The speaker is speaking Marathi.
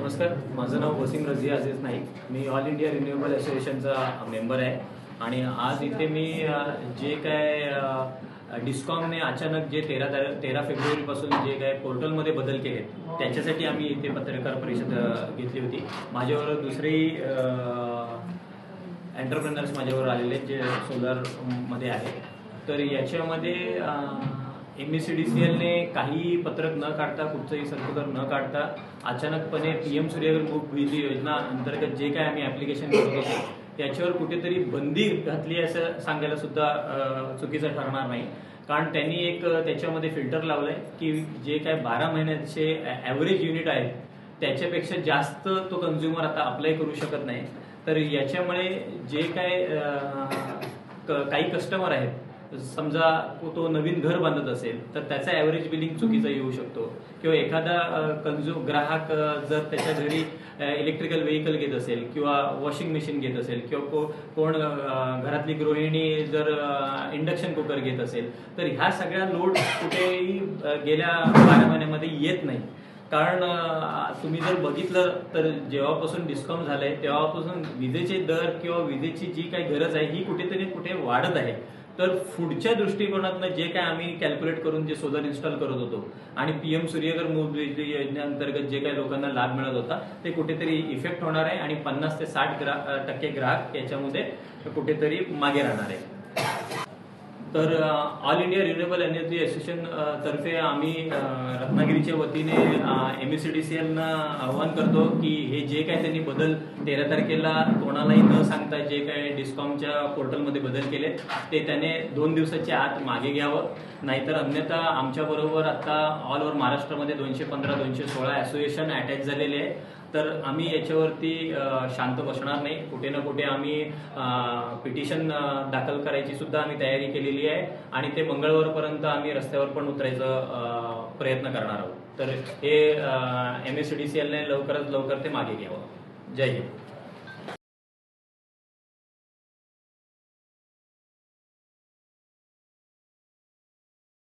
नमस्कार, माझं नाव वसीम रझिया अजीज नाईक. मी ऑल इंडिया रिन्युएबल असोसिएशनचा मेंबर आहे आणि आज इथे मी जे काय डिस्कॉमने अचानक जे 13 फेब्रुवारीपासून जे काय पोर्टलमध्ये बदल केले त्याच्यासाठी आम्ही इथे पत्रकार परिषद घेतली होती. माझ्यावर दुसरी एंटरप्रेनर्स माझ्यावर आलेले जे सोलरमध्ये आहेत. तर याच्यामध्ये MSEDCL ने काही पत्रक न काढता, कुठचंही सर्क्युलर न काढता अचानकपणे PM सूर्यगर मुफ्त वीज योजना अंतर्गत जे काय आम्ही ऍप्लिकेशन करत होतो त्याच्यावर कुठेतरी बंदी घातली असं सांगायला सुद्धा चुकीचं ठरणार नाही. कारण त्यांनी एक त्याच्यामध्ये फिल्टर लावलंय की जे काय 12 महिन्याचे ॲव्हरेज युनिट आहेत त्याच्यापेक्षा जास्त तो कन्झ्युमर आता अप्लाय करू शकत नाही. तर याच्यामुळे जे काय काही कस्टमर आहेत, समजा तो नवीन घर बांधत असेल तर त्याचा ॲव्हरेज बिलिंग चुकीचा येऊ शकतो, किंवा एखादा ग्राहक जर त्याच्या घरी इलेक्ट्रिकल व्हेकल घेत असेल किंवा वॉशिंग मशीन घेत असेल किंवा कोण घरातली गृहिणी जर इंडक्शन कुकर घेत असेल तर ह्या सगळ्या लोड कुठेही गेल्या 12 महिन्यामध्ये येत नाही. कारण तुम्ही जर बघितलं तर जेव्हापासून डिस्कॉम झालंय तेव्हापासून विजेचे दर किंवा विजेची जी काही गरज आहे ही कुठे वाढत आहे. तर पुढच्या दृष्टिकोनातनं जे काय आम्ही कॅल्क्युलेट करून जे सोलर इन्स्टॉल करत होतो आणि PM सूर्यगर मुफ्त वीज योजनेअंतर्गत जे काही लोकांना लाभ मिळत होता ते कुठेतरी इफेक्ट होणार आहे आणि 50 ते 60% ग्राहक याच्यामध्ये कुठेतरी मागे राहणार आहे. तर all India renewable energy association तर्फे आम्ही रत्नागिरीच्या वतीने MSEDCL ना आवाहन करतो की हे जे काय त्यांनी बदल 13 तारखेला कोणालाही न सांगता जे काय डिस्कॉमच्या पोर्टलमध्ये बदल केले ते त्याने 2 दिवसाच्या आत मागे घ्यावं. नाहीतर अन्यथा आमच्याबरोबर आता ऑल ओव्हर महाराष्ट्रामध्ये 215-216 असोसिएशन अटॅच झालेले आहे. तर आम्ही याच्यावरती शांत बसणार नाही. कुठे ना कुठे आम्ही पिटिशन दाखल करायची सुद्धा आम्ही तयारी केलेली आहे आणि ते मंगळवारपर्यंत आम्ही रस्त्यावर पण उतरायचा प्रयत्न करणार आहोत. तर हे MSEDCL ने लवकरात लवकर ते मागे घ्यावं. जय हिंद.